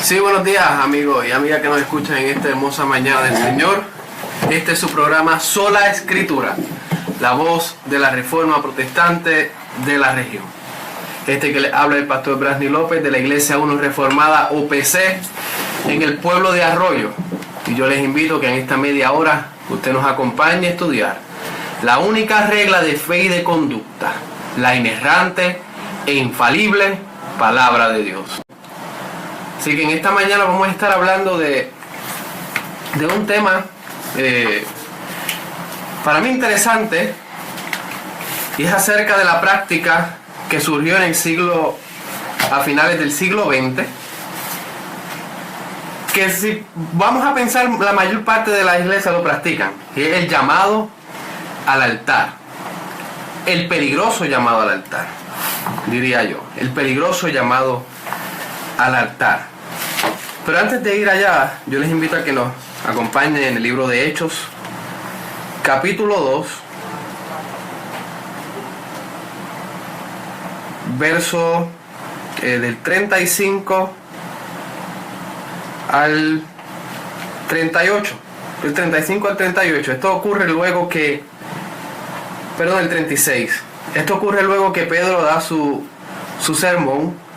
Sí, buenos días amigos y amigas que nos escuchan en esta hermosa mañana del Señor. Este es su programa Sola Escritura, la voz de la Reforma Protestante de la región. Este que le habla el pastor Brasny López de la Iglesia 1 Reformada OPC en el pueblo de Arroyo. Y yo les invito que en esta media hora usted nos acompañe a estudiar la única regla de fe y de conducta, la inerrante e infalible palabra de Dios. Así que en esta mañana vamos a estar hablando de un tema para mí interesante, y es acerca de la práctica que surgió en el a finales del siglo XX, que si vamos a pensar, la mayor parte de las iglesias lo practican, y es el llamado al altar, el peligroso llamado al altar, diría yo, el peligroso llamado al altar. Pero antes de ir allá, yo les invito a que nos acompañen en el libro de Hechos, capítulo 2, verso del 35 al 38. Del 35 al 38. Esto ocurre luego que... Perdón, el 36. Esto ocurre luego que Pedro da su sermón.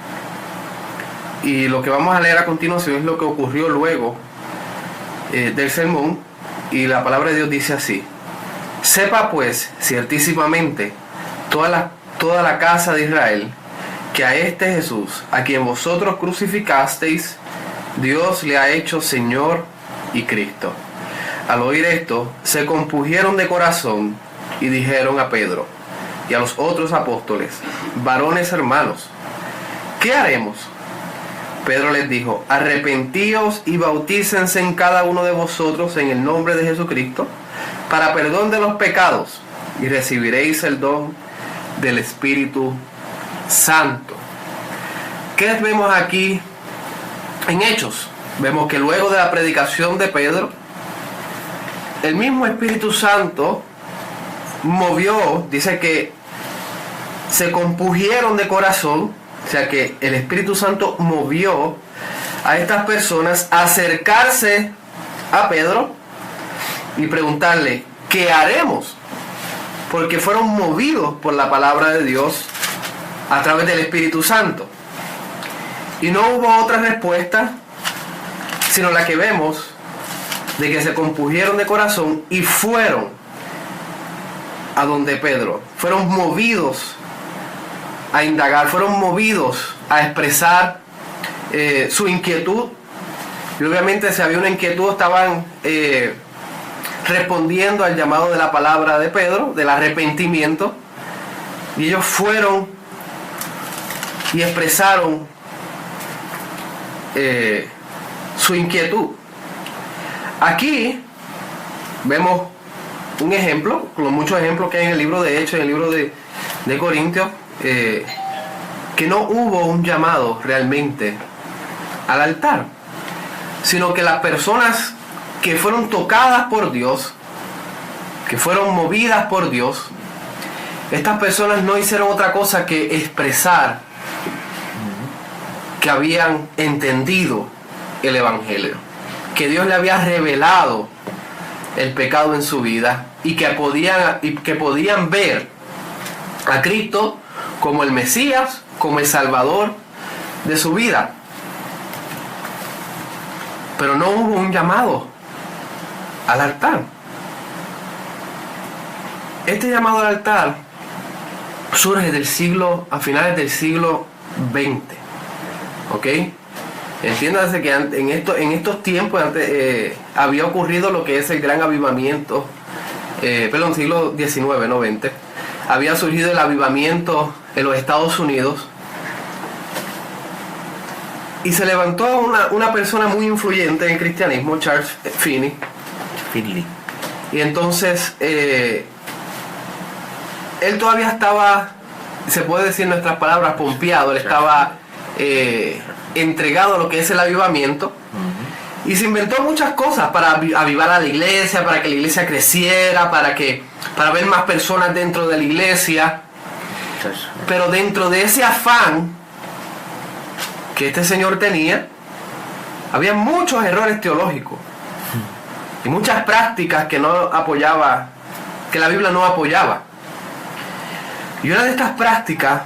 Y lo que vamos a leer a continuación es lo que ocurrió luego del sermón. Y la palabra de Dios dice así: sepa pues ciertísimamente toda la casa de Israel, que a este Jesús, a quien vosotros crucificasteis, Dios le ha hecho Señor y Cristo. Al oír esto, se compungieron de corazón y dijeron a Pedro y a los otros apóstoles: varones hermanos, ¿qué haremos? Pedro les dijo: arrepentíos y bautícense en cada uno de vosotros en el nombre de Jesucristo para perdón de los pecados, y recibiréis el don del Espíritu Santo. ¿Qué vemos aquí en Hechos? Vemos que luego de la predicación de Pedro, el mismo Espíritu Santo movió, dice que se compungieron de corazón. O sea que el Espíritu Santo movió a estas personas a acercarse a Pedro y preguntarle: ¿qué haremos? Porque fueron movidos por la palabra de Dios a través del Espíritu Santo. Y no hubo otra respuesta sino la que vemos, de que se compungieron de corazón y fueron a donde Pedro. Fueron movidos a indagar, fueron movidos a expresar su inquietud. Y obviamente, si había una inquietud, estaban respondiendo al llamado de la palabra de Pedro, del arrepentimiento. Y ellos fueron y expresaron su inquietud. Aquí vemos un ejemplo, los muchos ejemplos que hay en el libro de Hechos, en el libro de Corintios, que no hubo un llamado realmente al altar, sino que las personas que fueron tocadas por Dios, que fueron movidas por Dios, estas personas no hicieron otra cosa que expresar que habían entendido el Evangelio, que Dios le había revelado el pecado en su vida, y que podían ver a Cristo como el Mesías, como el Salvador de su vida. Pero no hubo un llamado al altar. Este llamado al altar surge a finales del siglo XX. ¿Ok? Entiéndase que en estos tiempos había ocurrido lo que es el gran avivamiento, siglo XIX, no XX. Había surgido el avivamiento en los Estados Unidos, y se levantó una persona muy influyente en el cristianismo, Charles Finney. Y entonces él todavía estaba, se puede decir en nuestras palabras, pompeado. Él estaba entregado a lo que es el avivamiento. Y se inventó muchas cosas para avivar a la iglesia, para que la iglesia creciera, para ver más personas dentro de la iglesia. Pero dentro de ese afán que este señor tenía, había muchos errores teológicos y muchas prácticas que no apoyaba, que la Biblia no apoyaba. Y una de estas prácticas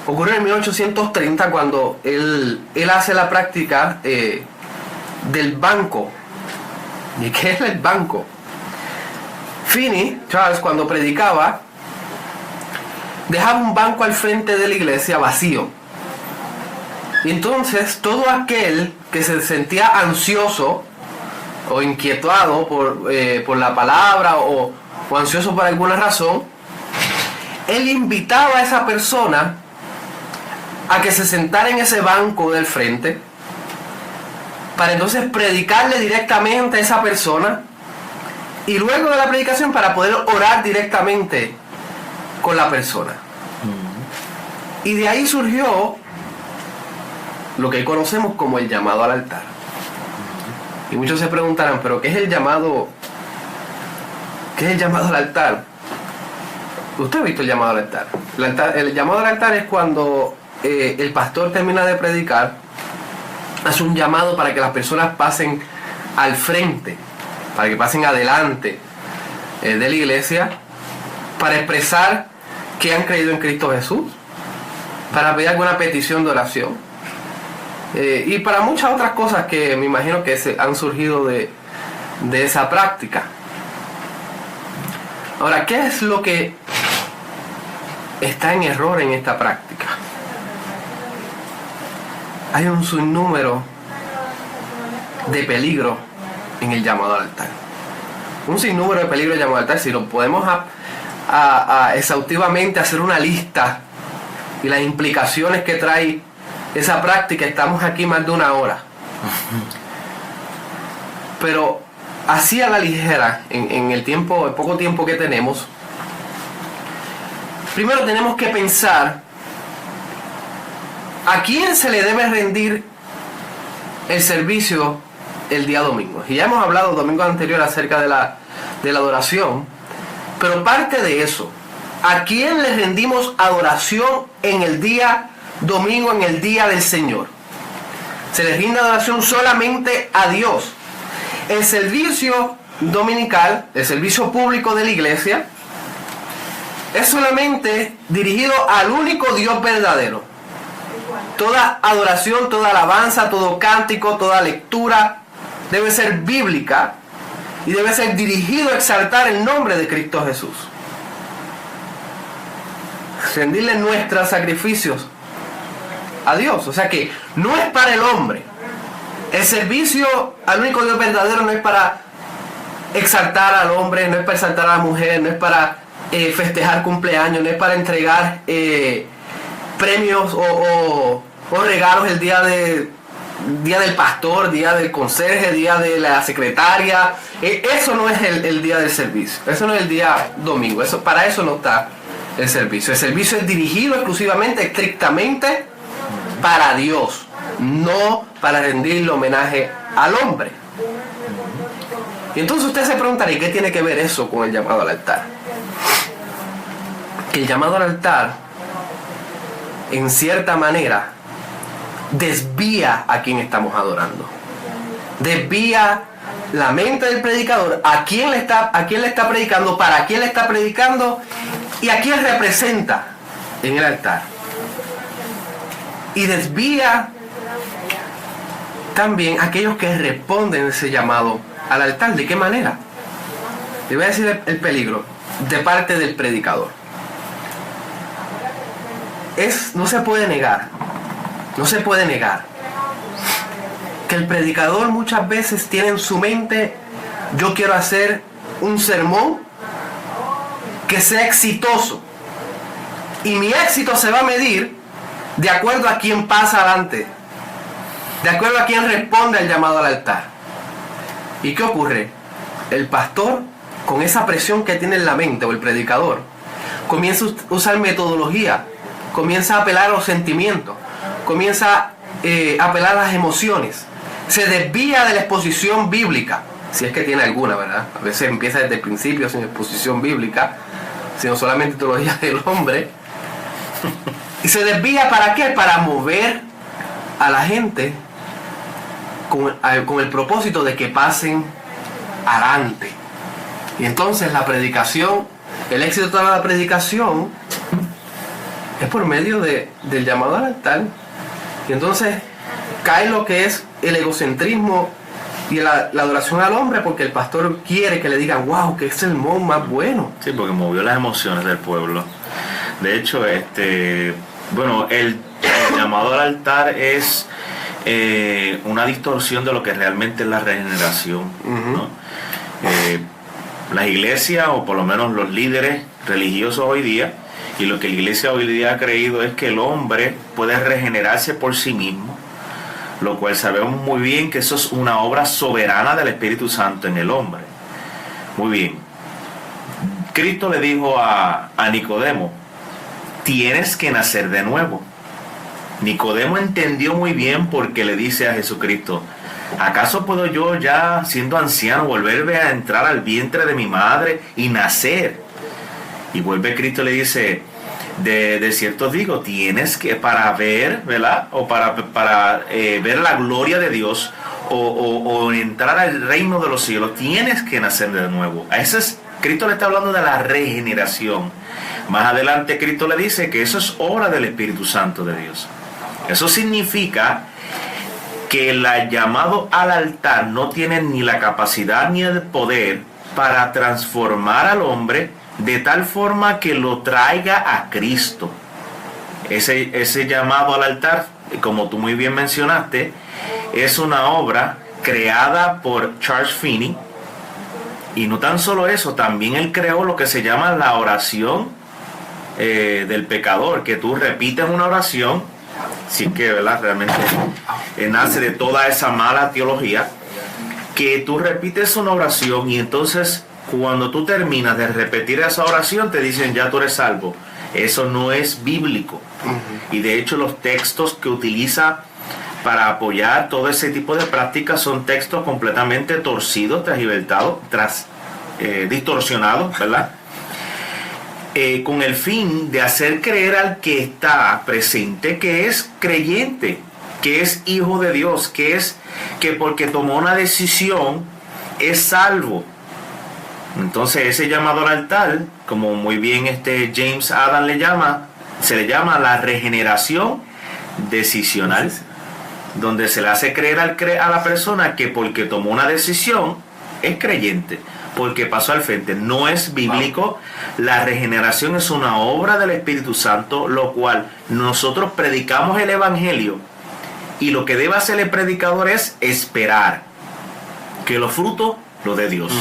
ocurrió en 1830 cuando él hace la práctica del banco. ¿Y qué es el banco? Finney, Charles, cuando predicaba, dejaba un banco al frente de la iglesia vacío. Y entonces todo aquel que se sentía ansioso o inquietado por la palabra o ansioso por alguna razón, él invitaba a esa persona a que se sentara en ese banco del frente para entonces predicarle directamente a esa persona y luego de la predicación para poder orar directamente con la persona. Y de ahí surgió lo que conocemos como el llamado al altar. Y muchos se preguntarán, ¿pero qué es el llamado? ¿Qué es el llamado al altar? ¿Usted ha visto el llamado al altar? El llamado al altar es cuando el pastor termina de predicar, hace un llamado para que las personas pasen al frente, para que pasen adelante de la iglesia, para expresar que han creído en Cristo Jesús, para pedir alguna petición de oración. Y para muchas otras cosas que me imagino que se han surgido de esa práctica. Ahora, ¿qué es lo que está en error en esta práctica? Hay un sinnúmero de peligros en el llamado al altar. Un sinnúmero de peligros en el llamado al altar. Si lo podemos exhaustivamente hacer una lista y las implicaciones que trae esa práctica, estamos aquí más de una hora. Pero así a la ligera, en el poco tiempo que tenemos, primero tenemos que pensar a quién se le debe rendir el servicio el día domingo. Y ya hemos hablado el domingo anterior acerca de la adoración, pero parte de eso, ¿a quién le rendimos adoración en el día domingo, en el día del Señor? Se le rinde adoración solamente a Dios. El servicio dominical, el servicio público de la iglesia, es solamente dirigido al único Dios verdadero. Toda adoración, toda alabanza, todo cántico, toda lectura debe ser bíblica y debe ser dirigido a exaltar el nombre de Cristo Jesús. Rendirle nuestros sacrificios a Dios. O sea que no es para el hombre. El servicio al único Dios verdadero no es para exaltar al hombre, no es para exaltar a la mujer, no es para festejar cumpleaños, no es para entregar premios o regalos el día del pastor, día del conserje, día de la secretaria. Eso no es el día del servicio. Eso no es el día domingo. Para eso no está el servicio. El servicio es dirigido exclusivamente, estrictamente para Dios, no para rendirle homenaje al hombre. Y entonces usted se preguntará, ¿y qué tiene que ver eso con el llamado al altar? Que el llamado al altar, en cierta manera, desvía a quien estamos adorando. Desvía la mente del predicador a quién le está predicando, para quién le está predicando y a quién representa en el altar. Y desvía también a aquellos que responden a ese llamado al altar. ¿De qué manera? Le voy a decir el peligro de parte del predicador. No se puede negar que el predicador muchas veces tiene en su mente: yo quiero hacer un sermón que sea exitoso, y mi éxito se va a medir de acuerdo a quién pasa adelante, de acuerdo a quién responde al llamado al altar. ¿Y qué ocurre? El pastor, con esa presión que tiene en la mente, o el predicador, comienza a usar metodología, comienza a apelar a los sentimientos, comienza a apelar a las emociones, se desvía de la exposición bíblica, si es que tiene alguna, ¿verdad? A veces empieza desde el principio sin exposición bíblica, sino solamente teología del hombre. Y se desvía, ¿para qué? Para mover a la gente con el propósito de que pasen adelante. Y entonces la predicación, el éxito de la predicación es por medio del llamado al altar. Y entonces cae lo que es el egocentrismo y la adoración al hombre, porque el pastor quiere que le digan, wow, que es el sermón más bueno. Sí, porque movió las emociones del pueblo. De hecho, bueno, el llamado al altar es una distorsión de lo que realmente es la regeneración, ¿no? Las iglesias, o por lo menos los líderes religiosos hoy día, y lo que la iglesia hoy día ha creído es que el hombre puede regenerarse por sí mismo, lo cual sabemos muy bien que eso es una obra soberana del Espíritu Santo en el hombre. Muy bien. Cristo le dijo a Nicodemo, tienes que nacer de nuevo. Nicodemo entendió muy bien porque le dice a Jesucristo, ¿acaso puedo yo ya, siendo anciano, volverme a entrar al vientre de mi madre y nacer? Y vuelve Cristo y le dice, de cierto digo, tienes que, para ver, ¿verdad? O para ver la gloria de Dios, o entrar al reino de los cielos, tienes que nacer de nuevo. A ese es, Cristo le está hablando de la regeneración. Más adelante Cristo le dice que eso es obra del Espíritu Santo de Dios. Eso significa que el llamado al altar no tiene ni la capacidad ni el poder para transformar al hombre de tal forma que lo traiga a Cristo. Ese llamado al altar, como tú muy bien mencionaste, es una obra creada por Charles Finney. Y no tan solo eso, también él creó lo que se llama la oración del pecador, que tú repites una oración, sí que, ¿verdad? Realmente nace de toda esa mala teología, que tú repites una oración y entonces cuando tú terminas de repetir esa oración te dicen ya tú eres salvo. Eso no es bíblico. Y de hecho los textos que utiliza para apoyar todo ese tipo de prácticas son textos completamente torcidos, transgiversados, distorsionados, ¿verdad? Con el fin de hacer creer al que está presente que es creyente, que es hijo de Dios, que porque tomó una decisión es salvo. Entonces ese llamado al altar, como muy bien James Adam se le llama la regeneración decisional, donde se le hace creer a la persona que porque tomó una decisión es creyente, porque pasó al frente. No es bíblico. La regeneración es una obra del Espíritu Santo, lo cual nosotros predicamos el Evangelio, y lo que debe hacer el predicador es esperar que los frutos lo de Dios.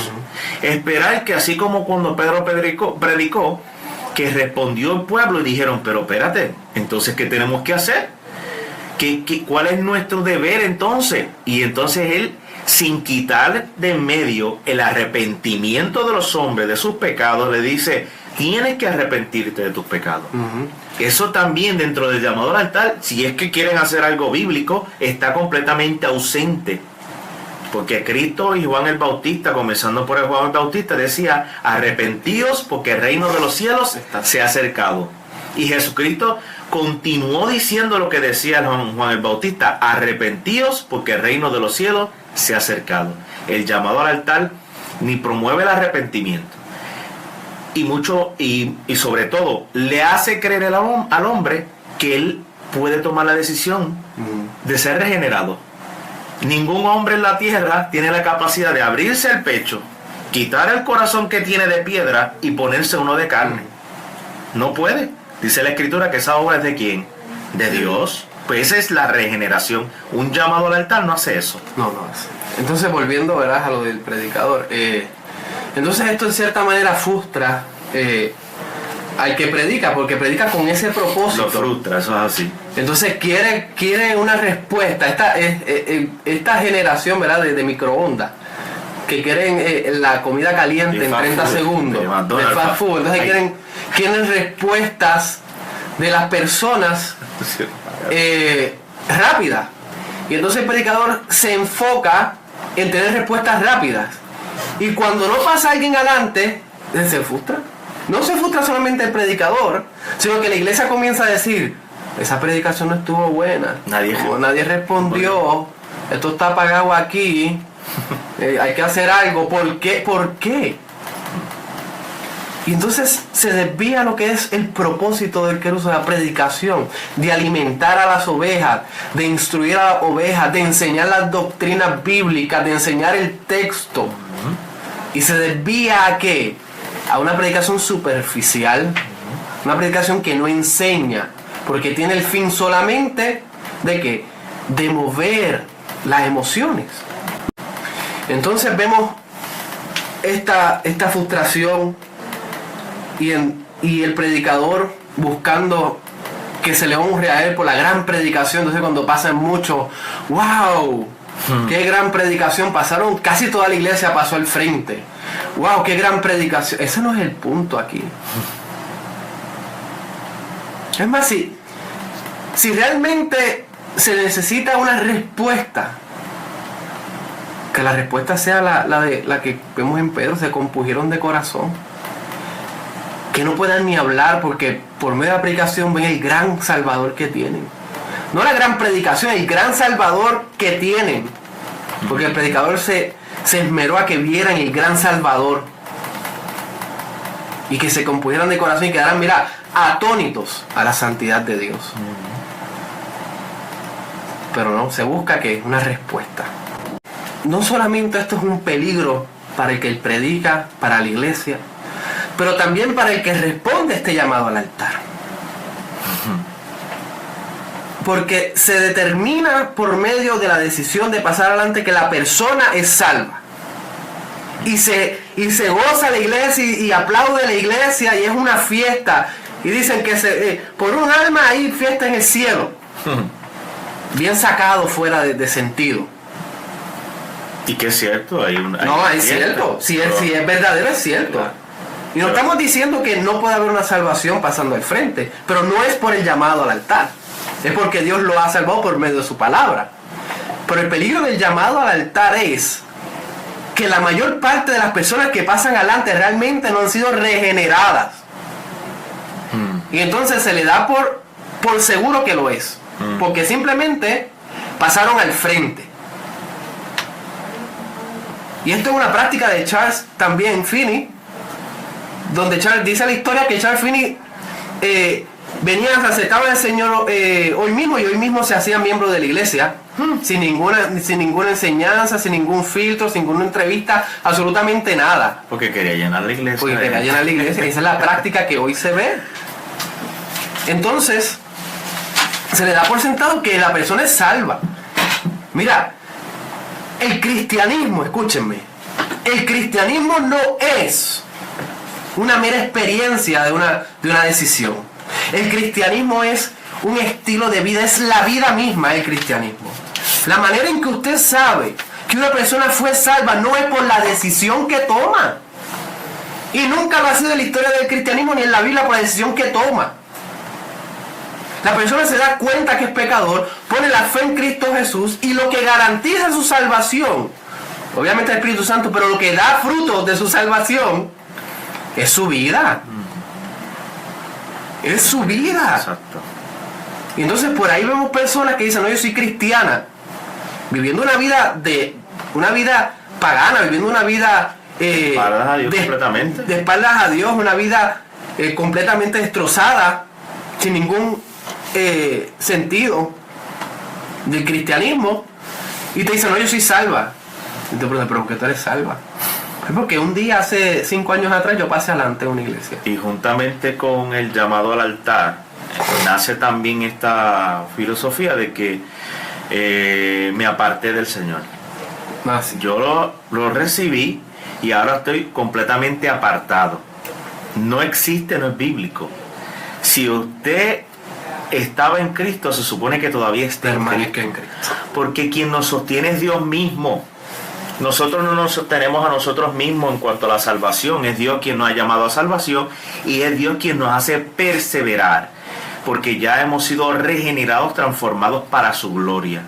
Esperar que, así como cuando Pedro predicó, que respondió el pueblo y dijeron, pero espérate, entonces ¿qué tenemos que hacer? ¿Cuál es nuestro deber entonces? Y entonces él, sin quitar de en medio el arrepentimiento de los hombres de sus pecados, le dice, tienes que arrepentirte de tus pecados. Eso también dentro del llamado al altar, si es que quieren hacer algo bíblico, está completamente ausente. Porque Cristo y Juan el Bautista, comenzando por el Juan el Bautista, decía, arrepentíos porque el reino de los cielos se ha acercado. Y Jesucristo continuó diciendo lo que decía Juan el Bautista, arrepentíos porque el reino de los cielos se ha acercado. El llamado al altar ni promueve el arrepentimiento, y sobre todo le hace creer al hombre que él puede tomar la decisión de ser regenerado. Ningún hombre en la tierra tiene la capacidad de abrirse el pecho, quitar el corazón que tiene de piedra y ponerse uno de carne. No puede. Dice la Escritura que esa obra es ¿de quién? De Dios. Pues esa es la regeneración. Un llamado al altar no hace eso. No hace. Entonces, volviendo, ¿verdad?, a lo del predicador, entonces esto en cierta manera frustra al que predica, porque predica con ese propósito. Lo frustra, eso es así. Entonces quiere una respuesta. Esta generación, ¿verdad?, de microondas, que quieren la comida caliente en 30 segundos, de fast food. Entonces quieren respuestas de las personas rápidas. Y entonces el predicador se enfoca en tener respuestas rápidas. Y cuando no pasa alguien adelante, se frustra. No se frustra solamente el predicador, sino que la iglesia comienza a decir, esa predicación no estuvo buena. Nadie respondió, esto está apagado aquí, hay que hacer algo. ¿Por qué? ¿Por qué? Y entonces se desvía lo que es el propósito del queruso, la predicación, de alimentar a las ovejas, de instruir a las ovejas, de enseñar las doctrinas bíblicas, de enseñar el texto. Y se desvía ¿a qué? A una predicación superficial, una predicación que no enseña, porque tiene el fin solamente ¿de qué? De mover las emociones. Entonces vemos esta frustración y el predicador buscando que se le honre a él por la gran predicación. Entonces cuando pasan mucho, ¡wow! ¡Qué gran predicación! Pasaron, casi toda la iglesia pasó al frente. ¡Wow! ¡Qué gran predicación! Ese no es el punto aquí. Es más, si realmente se necesita una respuesta, que la respuesta sea la que vemos en Pedro, se compusieron de corazón, que no puedan ni hablar porque por medio de la predicación ven el gran Salvador que tienen. No la gran predicación, el gran Salvador que tienen, porque el predicador se esmeró a que vieran el gran Salvador y que se compusieran de corazón y quedaran, mira, atónitos a la santidad de Dios. Pero no, se busca que una respuesta. No solamente esto es un peligro para el que él predica, para la iglesia, pero también para el que responde a este llamado al altar. Porque se determina por medio de la decisión de pasar adelante que la persona es salva. Y se goza la iglesia y aplaude la iglesia y es una fiesta. Y dicen que por un alma hay fiesta en el cielo. Bien sacado fuera de sentido. Y que es cierto, es cierto. Si es verdadero, es cierto. Y no estamos diciendo que no puede haber una salvación pasando al frente, pero no es por el llamado al altar. Es porque Dios lo ha salvado por medio de su palabra. Pero el peligro del llamado al altar es que la mayor parte de las personas que pasan adelante realmente no han sido regeneradas. Y entonces se le da por seguro que lo es. Porque simplemente pasaron al frente. Y esto es una práctica de Charles también Finney, donde Charles dice la historia que Charles Finney venía, se acercaba al Señor hoy mismo se hacía miembro de la iglesia, sin ninguna enseñanza, sin ningún filtro, sin ninguna entrevista, absolutamente nada. Porque quería llenar la iglesia. Esa es la práctica que hoy se ve. Entonces, se le da por sentado que la persona es salva. Mira, el cristianismo, escúchenme, el cristianismo no es una mera experiencia de una decisión. El cristianismo es un estilo de vida, es la vida misma el cristianismo. La manera en que usted sabe que una persona fue salva no es por la decisión que toma. Y nunca lo ha sido en la historia del cristianismo ni en la Biblia por la decisión que toma. La persona se da cuenta que es pecador, pone la fe en Cristo Jesús y lo que garantiza su salvación, obviamente el Espíritu Santo, pero lo que da frutos de su salvación es su vida. Es su vida. Exacto. Y entonces por ahí vemos personas que dicen, no, yo soy cristiana, viviendo una vida pagana, viviendo una vida de espaldas a Dios completamente. De espaldas a Dios, una vida completamente destrozada, sin ningún sentido del cristianismo, y te dicen, no, yo soy salva. Y te preguntas, ¿pero por qué tú eres salva? Es porque un día, hace 5 años atrás, yo pasé adelante en una iglesia. Y juntamente con el llamado al altar, nace también esta filosofía de que me aparté del Señor. Sí. Yo lo recibí y ahora estoy completamente apartado. No existe, no es bíblico. Si usted estaba en Cristo, se supone que todavía está en Cristo. Porque quien nos sostiene es Dios mismo. Nosotros no nos sostenemos a nosotros mismos en cuanto a la salvación. Es Dios quien nos ha llamado a salvación y es Dios quien nos hace perseverar. Porque ya hemos sido regenerados, transformados para su gloria.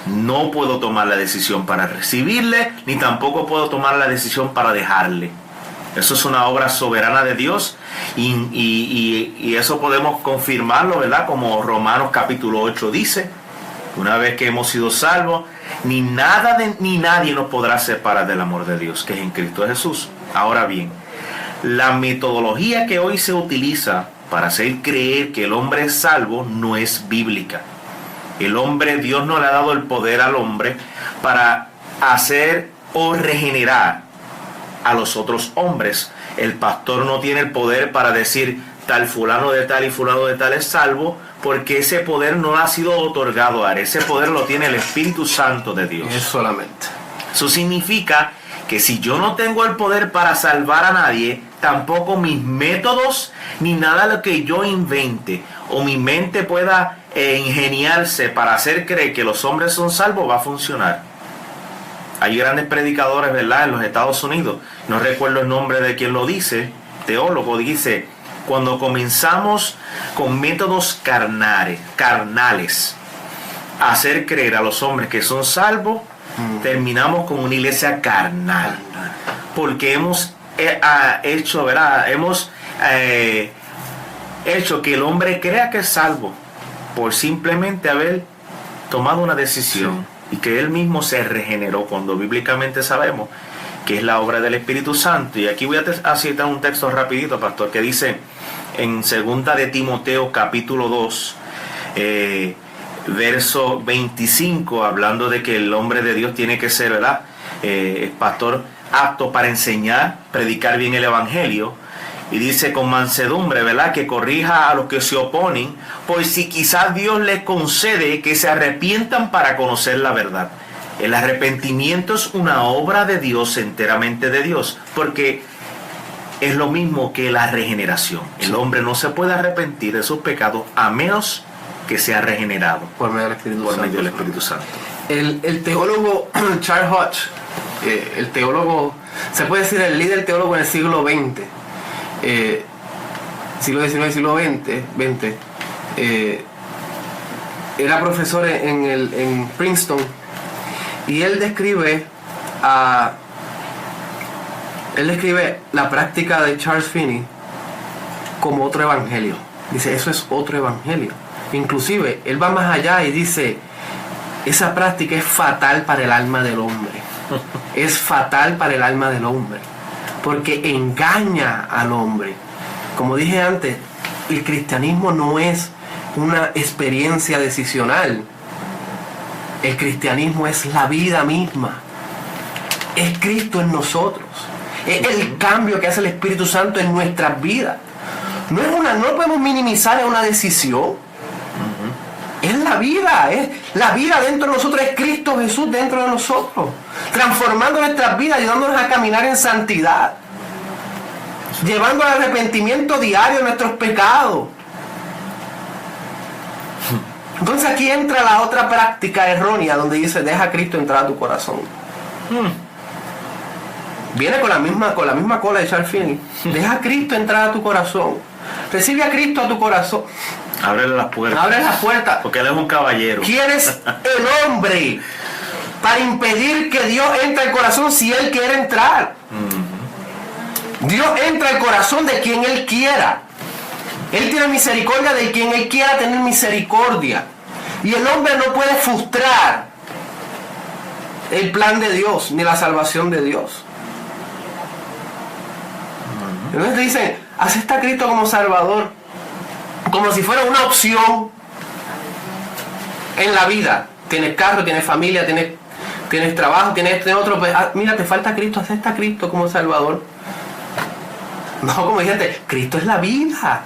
No puedo tomar la decisión para recibirle, ni tampoco puedo tomar la decisión para dejarle. Eso es una obra soberana de Dios y eso podemos confirmarlo, ¿verdad? Como Romanos capítulo 8 dice, una vez que hemos sido salvos, ni nadie nos podrá separar del amor de Dios, que es en Cristo Jesús. Ahora bien, la metodología que hoy se utiliza para hacer creer que el hombre es salvo no es bíblica. Dios no le ha dado el poder al hombre para hacer o regenerar a los otros hombres. El pastor no tiene el poder para decir tal fulano de tal y fulano de tal es salvo, porque ese poder no ha sido otorgado a él. Ese poder lo tiene el Espíritu Santo de Dios. Es solamente. Eso significa que si yo no tengo el poder para salvar a nadie, tampoco mis métodos ni nada de lo que yo invente o mi mente pueda ingeniarse para hacer creer que los hombres son salvos va a funcionar. Hay grandes predicadores, ¿verdad?, en los Estados Unidos. No recuerdo el nombre de quien lo dice. Teólogo dice: cuando comenzamos con métodos carnales a hacer creer a los hombres que son salvos, terminamos con una iglesia carnal. Porque hemos hecho, ¿verdad?, hemos hecho que el hombre crea que es salvo por simplemente haber tomado una decisión. Y que él mismo se regeneró, cuando bíblicamente sabemos que es la obra del Espíritu Santo. Y aquí voy a citar un texto rapidito, pastor, que dice en 2 de Timoteo capítulo 2, verso 25, hablando de que el hombre de Dios tiene que ser, ¿verdad?, pastor apto para enseñar, predicar bien el evangelio. Y dice: con mansedumbre, ¿verdad?, que corrija a los que se oponen, pues si quizás Dios les concede que se arrepientan para conocer la verdad. El arrepentimiento es una obra de Dios, enteramente de Dios, porque es lo mismo que la regeneración. El hombre no se puede arrepentir de sus pecados a menos que sea regenerado por medio del Espíritu Santo. El teólogo Charles Hodge, el teólogo, se puede decir el líder teólogo en el siglo XX, siglo XIX, siglo XX, era profesor en Princeton, y él describe la práctica de Charles Finney como otro evangelio. Dice: eso es otro evangelio. Inclusive él va más allá y dice: esa práctica es fatal para el alma del hombre. Es fatal para el alma del hombre, porque engaña al hombre. Como dije antes, el cristianismo no es una experiencia decisional. El cristianismo es la vida misma. Es Cristo en nosotros. Es el cambio que hace el Espíritu Santo en nuestras vidas. No podemos minimizar una decisión. Es la vida. Es la vida dentro de nosotros. Es Cristo Jesús dentro de nosotros, transformando nuestras vidas, ayudándonos a caminar en santidad, llevando al arrepentimiento diario de nuestros pecados. Entonces aquí entra la otra práctica errónea, donde dice: deja a Cristo entrar a tu corazón. Viene con la misma cola de Charles Finney. Deja a Cristo entrar a tu corazón. Recibe a Cristo a tu corazón. Ábrele las puertas. Abre las puertas. Porque él es un caballero. ¿Quién es el hombre para impedir que Dios entre al corazón si Él quiere entrar? Dios entra al corazón de quien Él quiera. Él tiene misericordia de quien Él quiera tener misericordia. Y el hombre no puede frustrar el plan de Dios ni la salvación de Dios. Entonces te dicen: acepta a Cristo como Salvador, como si fuera una opción en la vida. Tienes carro, tienes familia, tienes trabajo, tienes otro. Pues, mira, te falta Cristo, acepta a Cristo como Salvador. No, como dijiste, Cristo es la vida.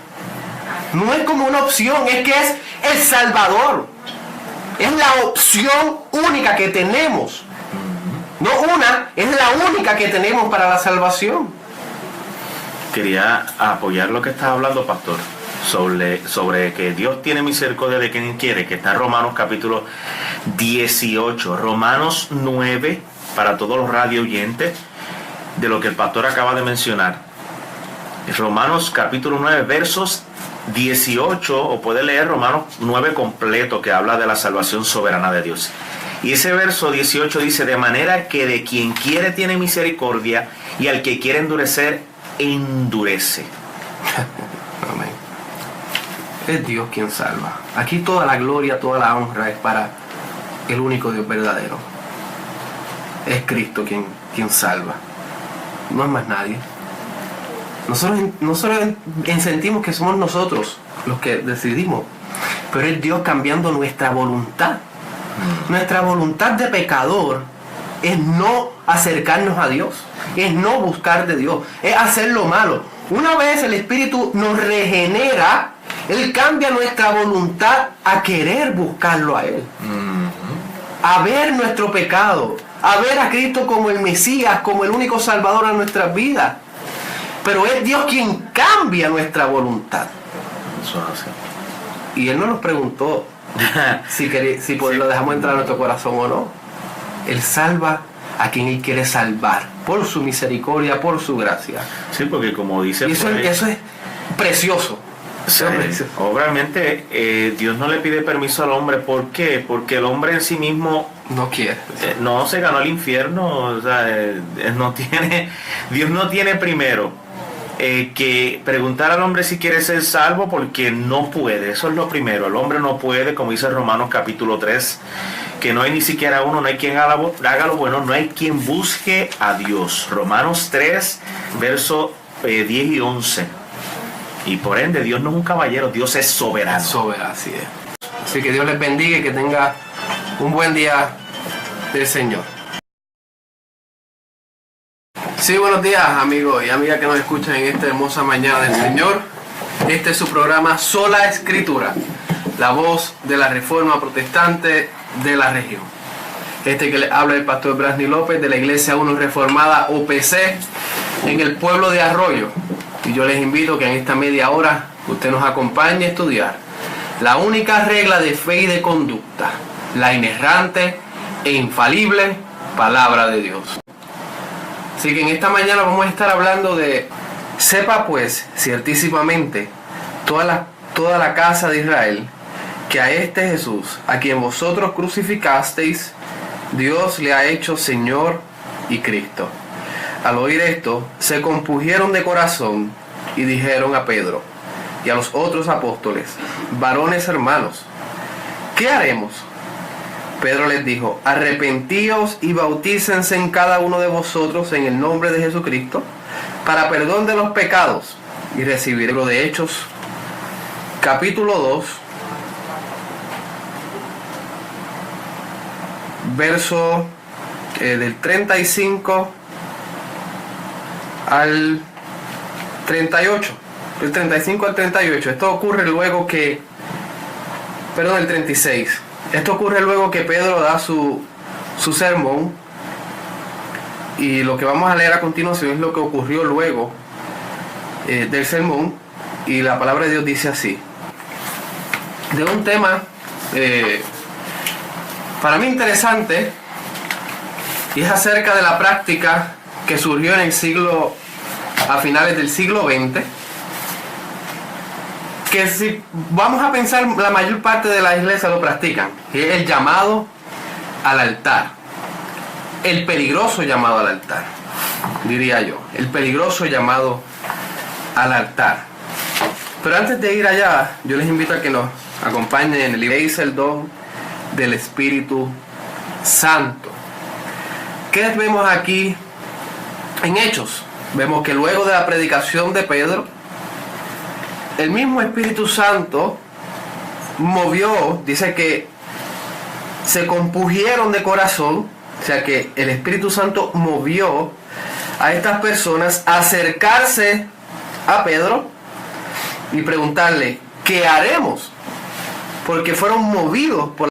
No es como una opción, es que es el Salvador. Es la opción única que tenemos. No una, es la única que tenemos para la salvación. Quería apoyar lo que estás hablando, pastor, sobre que Dios tiene misericordia de quien quiere, que está en Romanos capítulo 18, Romanos 9, para todos los radio oyentes, de lo que el pastor acaba de mencionar. Romanos capítulo 9, versos 18, o puede leer Romanos 9 completo, que habla de la salvación soberana de Dios. Y ese verso 18 dice: de manera que de quien quiere tiene misericordia, y al que quiere endurecer endurece. Amén. Es Dios quien salva. Aquí toda la gloria, toda la honra es para el único Dios verdadero. Es Cristo quien salva. No es más nadie. Nosotros sentimos que somos nosotros los que decidimos, pero es Dios cambiando nuestra voluntad. Nuestra voluntad de pecador es no acercarnos a Dios, es no buscar de Dios, es hacer lo malo. Una vez el Espíritu nos regenera, Él cambia nuestra voluntad a querer buscarlo a Él, a ver nuestro pecado, a ver a Cristo como el Mesías, como el único Salvador de nuestras vidas. Pero es Dios quien cambia nuestra voluntad. Eso es así. Y Él no nos preguntó si lo dejamos entrar a nuestro corazón o no. Él salva a quien Él quiere salvar, por su misericordia, por su gracia. Sí, porque como dice... Y eso es precioso. Sí, obviamente Dios no le pide permiso al hombre. ¿Por qué? Porque el hombre en sí mismo no quiere. No se ganó el infierno. O sea, Dios no tiene primero que preguntar al hombre si quiere ser salvo, porque no puede. Eso es lo primero. El hombre no puede, como dice Romanos capítulo 3, que no hay ni siquiera uno, no hay quien haga lo bueno, no hay quien busque a Dios. Romanos 3, versos 10 y 11. Y por ende, Dios no es un caballero, Dios es soberano. Soberano, así es. Así que Dios les bendiga y que tenga un buen día del Señor. Sí, buenos días, amigos y amigas que nos escuchan en esta hermosa mañana del Señor. Este es su programa Sola Escritura, la voz de la Reforma Protestante de la región. Que les habla el pastor Brasny López de la Iglesia 1 Reformada OPC en el pueblo de Arroyo. Y yo les invito que en esta media hora usted nos acompañe a estudiar la única regla de fe y de conducta, la inerrante e infalible palabra de Dios. Así que en esta mañana vamos a estar hablando de: sepa pues ciertísimamente toda la casa de Israel que a este Jesús, a quien vosotros crucificasteis, Dios le ha hecho Señor y Cristo. Al oír esto, se compungieron de corazón y dijeron a Pedro y a los otros apóstoles: varones hermanos, ¿qué haremos? Pedro les dijo: arrepentíos y bautícense en cada uno de vosotros en el nombre de Jesucristo para perdón de los pecados, y recibiréis. Libro de Hechos, capítulo 2, verso del 35 al 38. El 35 al 38. Esto ocurre luego que... Perdón, el 36. Esto ocurre luego que Pedro da su sermón. Y lo que vamos a leer a continuación es lo que ocurrió luego del sermón. Y la palabra de Dios dice así. De un tema para mí interesante. Y es acerca de la práctica que surgió a finales del siglo XX, que si vamos a pensar, la mayor parte de las iglesias lo practican, y es el llamado al altar, el peligroso llamado al altar, diría yo, el peligroso llamado al altar. Pero antes de ir allá, yo les invito a que nos acompañen en el libro el don del Espíritu Santo. ¿Qué vemos aquí en Hechos? Vemos que luego de la predicación de Pedro, el mismo Espíritu Santo dice que se compungieron de corazón, o sea que el Espíritu Santo movió a estas personas a acercarse a Pedro y preguntarle: ¿qué haremos? Porque fueron movidos por